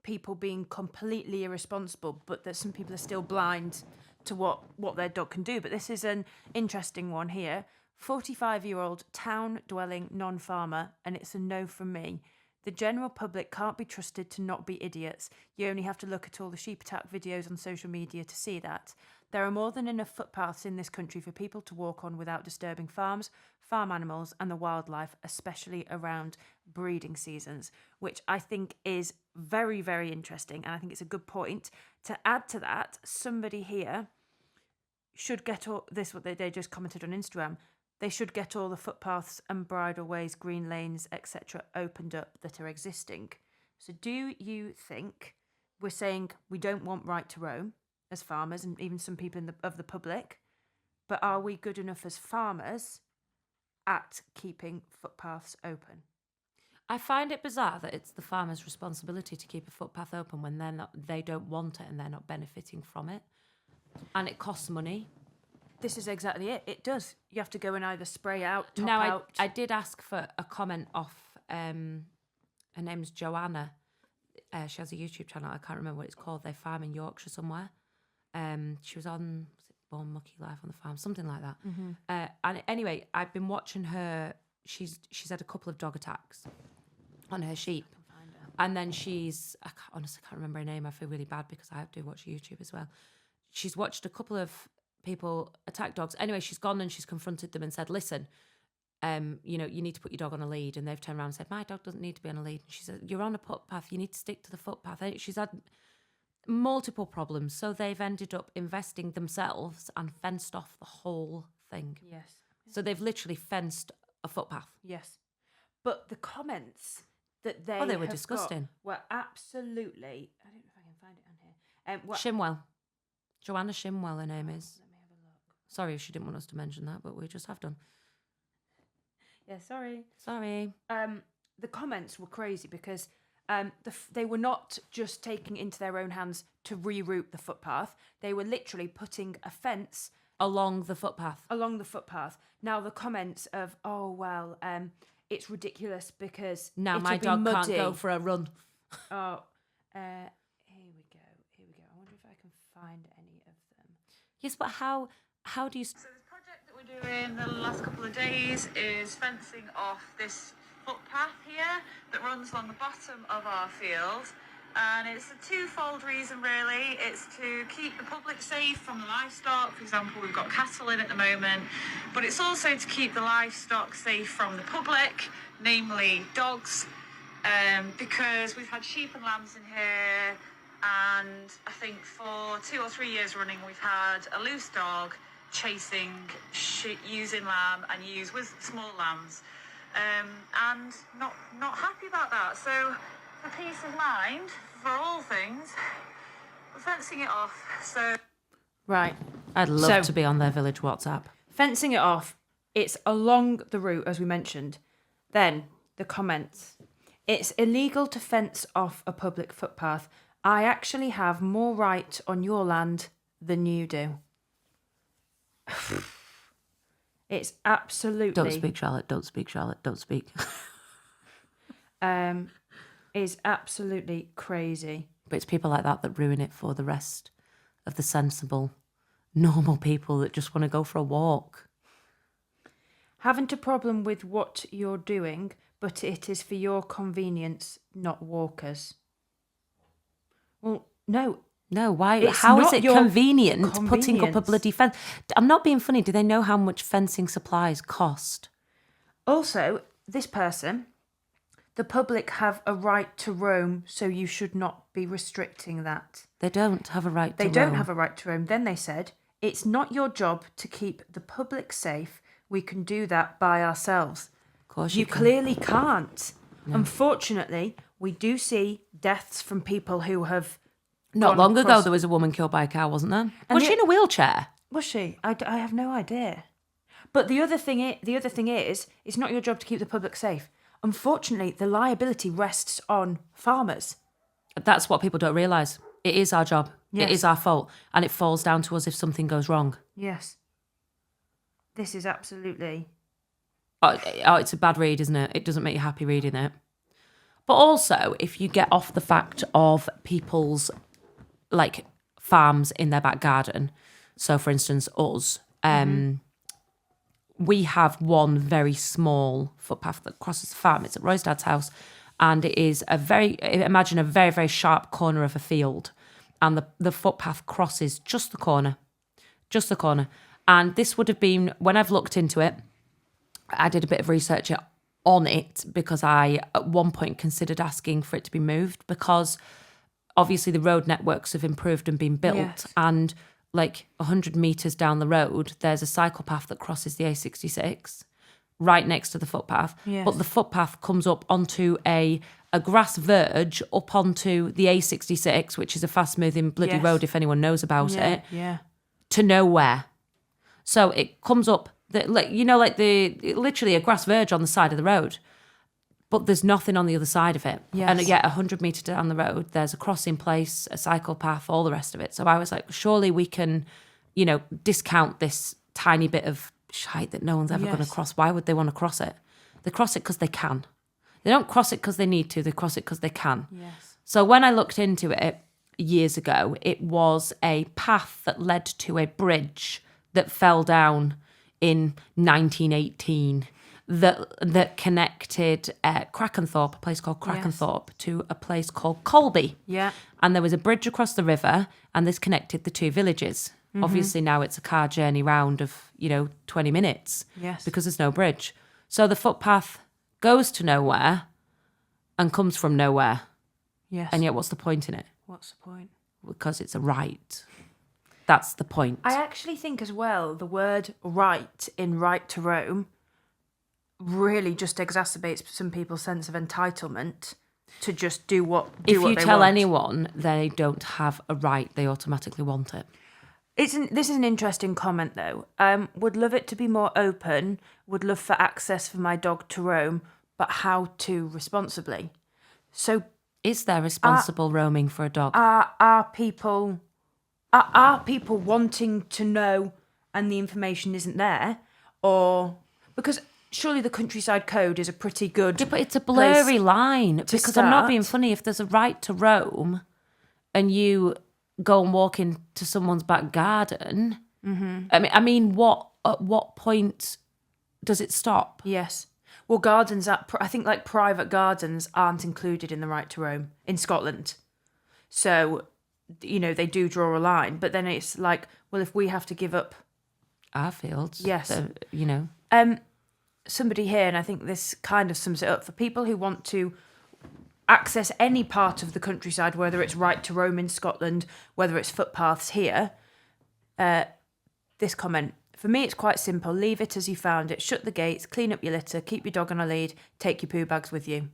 people being completely irresponsible, but that some people are still blind to what their dog can do. But this is an interesting one here. 45-year-old town-dwelling non-farmer, and it's a no from me. The general public can't be trusted to not be idiots. You only have to look at all the sheep attack videos on social media to see that. There are more than enough footpaths in this country for people to walk on without disturbing farms, farm animals and the wildlife, especially around breeding seasons, which I think is very, very interesting. And I think it's a good point. To add to that, somebody here should get all this. What they just commented on Instagram. They should get all the footpaths and bridleways, green lanes, etc., opened up that are existing. So, do you think we're saying we don't want right to roam as farmers, and even some people of the public, but are we good enough as farmers at keeping footpaths open? I find it bizarre that it's the farmer's responsibility to keep a footpath open when they don't want it and they're not benefiting from it, and it costs money. This is exactly it. It does. You have to go and either spray out, top Now, out. I did ask for a comment off. Her name's Joanna. She has a YouTube channel. I can't remember what it's called. They farm in Yorkshire somewhere. She was on Born Mucky Life on the Farm, something like that. Mm-hmm. And anyway, I've been watching her. She's had a couple of dog attacks on her sheep. And then honestly can't remember her name. I feel really bad because I do watch YouTube as well. She's watched a couple of people attack dogs. Anyway, she's gone and she's confronted them and said, listen, you need to put your dog on a lead. And they've turned around and said, my dog doesn't need to be on a lead. And she said, you're on a footpath. You need to stick to the footpath. And she's had multiple problems. So they've ended up investing themselves and fenced off the whole thing. Yes. So they've literally fenced a footpath. Yes. But the comments that they were have disgusting. got were absolutely. I don't know if I can find it on here. Shimwell. Joanna Shimwell, her name is. Let me have a look. Sorry if she didn't want us to mention that, but we just have done. Yeah, sorry. The comments were crazy because they were not just taking it into their own hands to reroute the footpath. They were literally putting a fence along the footpath. Now the comments of, it's ridiculous because now it'll my be dog muddy. can't go for a run. Here we go. I wonder if I can find any of them. Yes, but how do you? So this project that we're doing the last couple of days is fencing off this footpath here that runs along the bottom of our field. And it's a twofold reason, really. It's to keep the public safe from the livestock. For example, we've got cattle in at the moment. But it's also to keep the livestock safe from the public, namely dogs, because we've had sheep and lambs in here. And I think for 2 or 3 years running, we've had a loose dog chasing using lamb and use with small lambs. And not happy about that. So for peace of mind, for all things, we're fencing it off. So right, I'd love to be on their village WhatsApp. Fencing it off. It's along the route, as we mentioned. Then the comments. It's illegal to fence off a public footpath. I actually have more right on your land than you do. It's absolutely. Don't speak, Charlotte. Don't speak, Charlotte. Don't speak. Is absolutely crazy. But it's people like that ruin it for the rest of the sensible, normal people that just want to go for a walk. Haven't a problem with what you're doing, but it is for your convenience, not walkers. Well, no. No, why? It's how is not it your convenient putting up a convenience. bloody fence? I'm not being funny. Do they know how much fencing supplies cost? Also, this person, the public have a right to roam, so you should not be restricting that. They don't have a right to They don't roam. have a right to roam. Then they said, it's not your job to keep the public safe. We can do that by ourselves. Of course You can. clearly can't. No. Unfortunately, we do see deaths from people who have... Not long ago, there was a woman killed by a cow, wasn't there? Was she in a wheelchair? Was she? I have no idea. But the other thing is, it's not your job to keep the public safe. Unfortunately, the liability rests on farmers. That's what people don't realise. It is our job. Yes. It is our fault. And it falls down to us if something goes wrong. Yes. This is absolutely... Oh, it's a bad read, isn't it? It doesn't make you happy reading it. But also, if you get off the fact of people's, farms in their back garden. So, for instance, us... we have one very small footpath that crosses the farm. It's at Roy's dad's house, and it is imagine a very, very sharp corner of a field, and the footpath crosses just the corner. And this would have been, when I've looked into it, I did a bit of research on it because I, at one point, considered asking for it to be moved because obviously the road networks have improved and been built, Yes. and like 100 metres down the road, there's a cycle path that crosses the A66 right next to the footpath. Yes. But the footpath comes up onto a grass verge up onto the A66, which is a fast-moving bloody Yes. road if anyone knows about Yeah, it, yeah. to nowhere. So it comes up, literally a grass verge on the side of the road. But there's nothing on the other side of it. Yes. And yet 100 metres down the road, there's a crossing place, a cycle path, all the rest of it. So I was like, surely we can, discount this tiny bit of shite that no one's ever going to Yes. cross. Why would they want to cross it? They cross it because they can. They don't cross it because they need to. They cross it because they can. Yes. So when I looked into it years ago, it was a path that led to a bridge that fell down in 1918 that connected Crackenthorpe, a place called Crackenthorpe, to a place called Colby. Yeah. And there was a bridge across the river, and this connected the two villages. Mm-hmm. Obviously now it's a car journey round of, 20 minutes. Yes. Because there's no bridge. So the footpath goes to nowhere and comes from nowhere. Yes. And yet what's the point in it? What's the point? Because it's a right. That's the point. I actually think as well the word right in Right to Roam really just exacerbates some people's sense of entitlement to just do what If what you they tell want. anyone they don't have a right, they automatically want it. This is an interesting comment though. Would love it to be more open. Would love for access for my dog to roam, but how to responsibly. So Is there responsible roaming for a dog? are people wanting to know and the information isn't there, or because surely the countryside code is a pretty good. Yeah, but it's a blurry line. Because I'm not being start. funny. If there's a right to roam and you go and walk into someone's back garden, I mean, at what point does it stop? Yes. Well, gardens, I think like private gardens aren't included in the right to roam in Scotland. So, they do draw a line. But then it's like, well, if we have to give up. Our fields. Yes. Somebody here, and I think this kind of sums it up, for people who want to access any part of the countryside, whether it's right to roam in Scotland, whether it's footpaths here, this comment. For me, it's quite simple. Leave it as you found it. Shut the gates, clean up your litter, keep your dog on a lead, take your poo bags with you.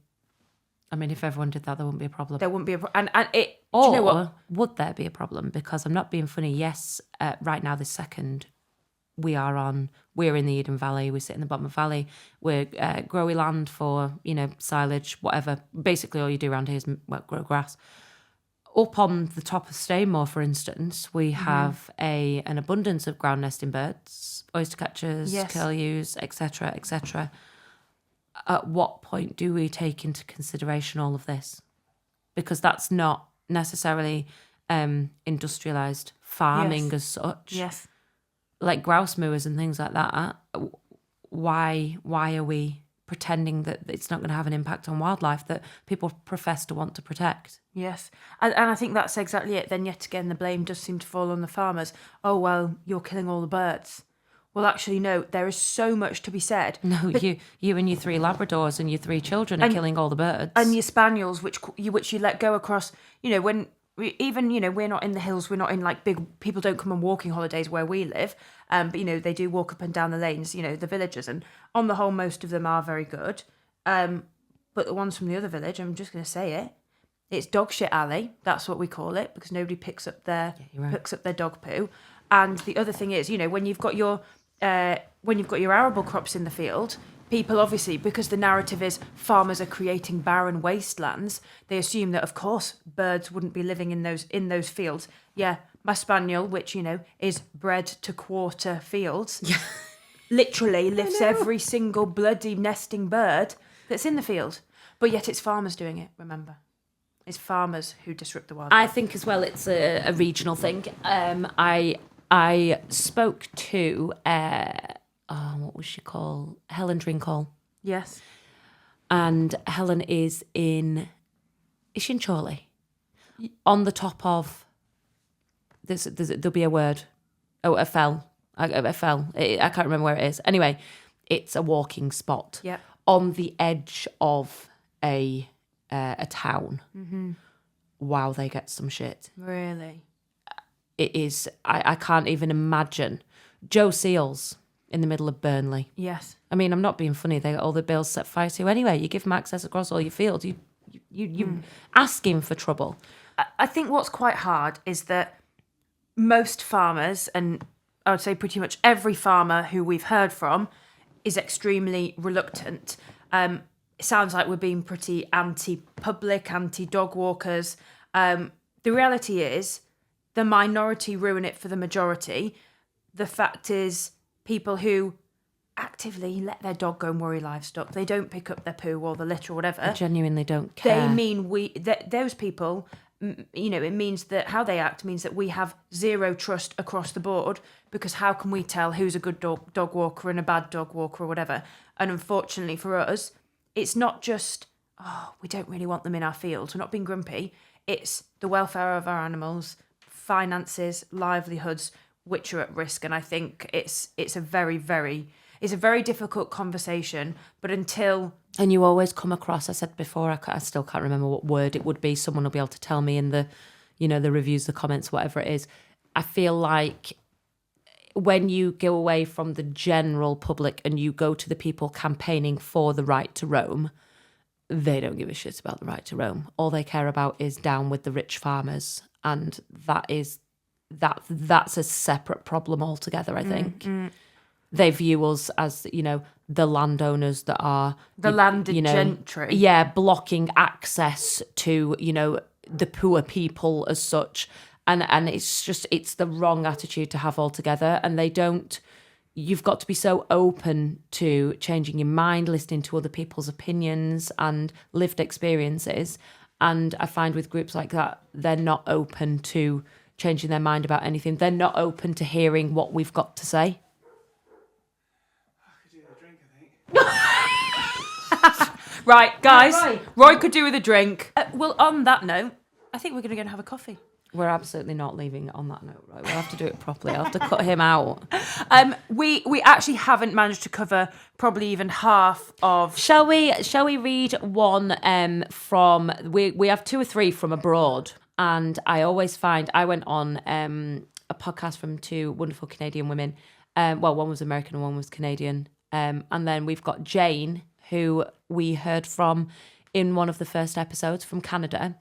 I mean, if everyone did that, there wouldn't be a problem. There wouldn't be and it. Or do you know what? would there be a problem? Because I'm not being funny. Yes, right now, this second, we're in the Eden Valley. We sit in the bottom of the valley. We're growy land for, silage, whatever. Basically, all you do around here is grow grass. Up on the top of Stainmore, for instance, we have an abundance of ground nesting birds, oyster catchers, Yes. curlews, etc., etc. At what point do we take into consideration all of this? Because that's not necessarily industrialised farming Yes. as such. Yes. Like grouse mowers and things like that. Why are we pretending that it's not going to have an impact on wildlife that people profess to want to protect? Yes. And I think that's exactly it. Then yet again, the blame does seem to fall on the farmers. Oh, well, you're killing all the birds. Well, actually, no, there is so much to be said. No, you and your 3 Labradors and your 3 children are killing all the birds. And your spaniels, which you let go across, when we're not in the hills, we're not in like big, people don't come on walking holidays where we live. But, they do walk up and down the lanes, the villagers. And on the whole, most of them are very good. But the ones from the other village, I'm just going to say it. It's dog shit alley. That's what we call it, because nobody picks up their dog poo. And the other thing is, when you've got your arable crops in the field, people obviously, because the narrative is farmers are creating barren wastelands, they assume that of course birds wouldn't be living in those fields. Yeah, my spaniel, which is bred to quarter fields, literally lifts every single bloody nesting bird that's in the field. But yet it's farmers doing it. Remember, it's farmers who disrupt the wildlife. I think as well it's a regional thing. I spoke to what was she called? Helen Drinkall. Yes. And Helen is she in Chorley? On the top of there'll be a word. Oh, a fell. A fell. I can't remember where it is. Anyway, it's a walking spot. Yeah. On the edge of a town. wow, they get some shit. Really? It is, I can't even imagine. Joe Seals in the middle of Burnley. Yes. I mean, I'm not being funny. They got all the bills set fire to anyway. You give them access across all your fields. You asking for trouble. I think what's quite hard is that most farmers, and I would say pretty much every farmer who we've heard from, is extremely reluctant. It sounds like we're being pretty anti-public, anti-dog walkers. The reality is the minority ruin it for the majority. The fact is people who actively let their dog go and worry livestock, they don't pick up their poo or the litter or whatever. I genuinely don't care. They mean those people, it means that how they act means that we have zero trust across the board, because how can we tell who's a good dog walker and a bad dog walker or whatever? And unfortunately for us, it's not just, we don't really want them in our fields. We're not being grumpy. It's the welfare of our animals, finances, livelihoods, which are at risk. And I think it's a very difficult conversation, but until... And you always come across, I said before, I still can't remember what word it would be. Someone will be able to tell me in the, the reviews, the comments, whatever it is. I feel like when you go away from the general public and you go to the people campaigning for the right to roam, they don't give a shit about the right to roam. All they care about is down with the rich farmers. And that's a separate problem altogether, I think. They view us as, the landowners that are... The landed gentry. Yeah, blocking access to, the poor people as such. And it's the wrong attitude to have altogether. And you've got to be so open to changing your mind, listening to other people's opinions and lived experiences. And I find with groups like that, they're not open to changing their mind about anything. They're not open to hearing what we've got to say. Right, guys. Right. Roy could do with a drink. Well, on that note, I think we're going to go and have a coffee. We're absolutely not leaving it on that note, right? We'll have to do it properly. I'll have to cut him out. We actually haven't managed to cover probably even half of... Shall we read one from... We have 2 or 3 from abroad. And I always find... I went on a podcast from 2 wonderful Canadian women. One was American and one was Canadian. And then we've got Jane, who we heard from in one of the first episodes from Canada.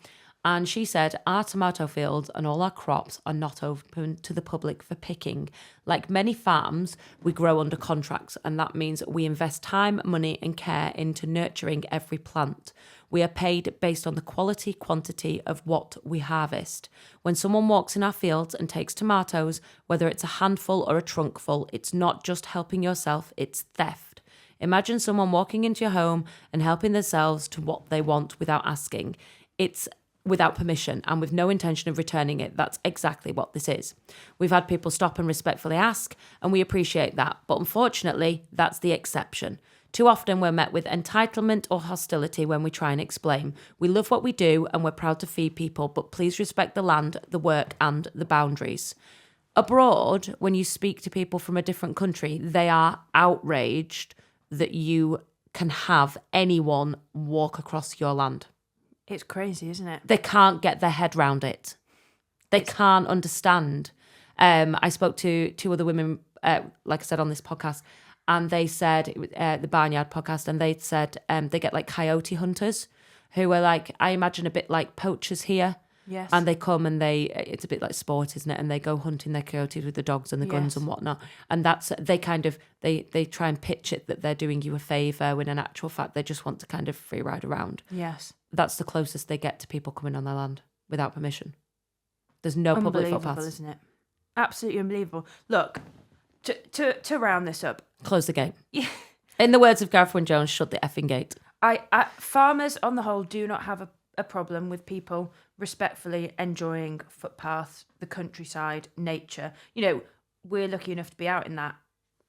And she said, our tomato fields and all our crops are not open to the public for picking. Like many farms, we grow under contracts, and that means we invest time, money and care into nurturing every plant. We are paid based on the quality, quantity of what we harvest. When someone walks in our fields and takes tomatoes, whether it's a handful or a trunkful, it's not just helping yourself, it's theft. Imagine someone walking into your home and helping themselves to what they want without asking. It's without permission and with no intention of returning it. That's exactly what this is. We've had people stop and respectfully ask, and we appreciate that. But unfortunately, that's the exception. Too often we're met with entitlement or hostility when we try and explain. We love what we do and we're proud to feed people, but please respect the land, the work and the boundaries. Abroad, when you speak to people from a different country, they are outraged that you can have anyone walk across your land. It's crazy, isn't it? They can't get their head round it. They can't understand. I spoke to 2 other women, like I said, on this podcast, and they said, the Barnyard podcast, and they said they get like coyote hunters who are like, I imagine a bit like poachers here. Yes. And they come and it's a bit like sport, isn't it? And they go hunting their coyotes with the dogs and the guns and whatnot. And that's, they try and pitch it that they're doing you a favour when in actual fact they just want to kind of free ride around. Yes. That's the closest they get to people coming on their land without permission. There's no public footpaths. Isn't it? Absolutely unbelievable. Look, to round this up. Close the gate. Yeah. In the words of Gareth Wyn-Jones, shut the effing gate. Farmers on the whole do not have a problem with people respectfully enjoying footpaths, the countryside, nature. We're lucky enough to be out in that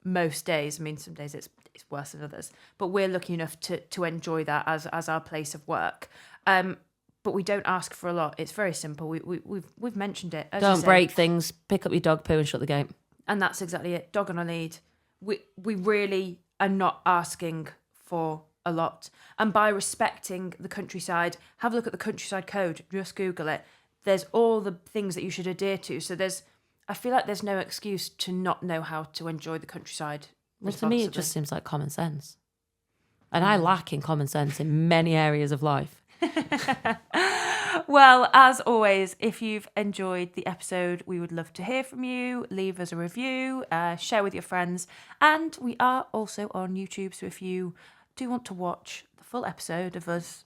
most days. I mean, some days it's worse than others, but we're lucky enough to enjoy that as our place of work. But we don't ask for a lot. It's very simple. We've mentioned it. Don't break things. Pick up your dog poo and shut the gate. And that's exactly it. Dog on a lead. We really are not asking for a lot. And by respecting the countryside, have a look at the countryside code, just Google it. There's all the things that you should adhere to. So I feel like there's no excuse to not know how to enjoy the countryside. Well, to me, it just seems like common sense. And I lack in common sense in many areas of life. Well, as always, if you've enjoyed the episode, we would love to hear from you. Leave us a review, share with your friends. And we are also on YouTube. So if you do want to watch the full episode of us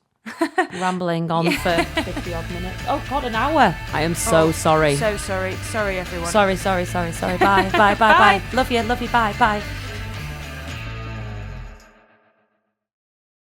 rambling on for 50 odd minutes. Oh God, an hour. I am so sorry. So sorry. Sorry, everyone. Sorry. Bye. Bye. Love you. Bye. Bye.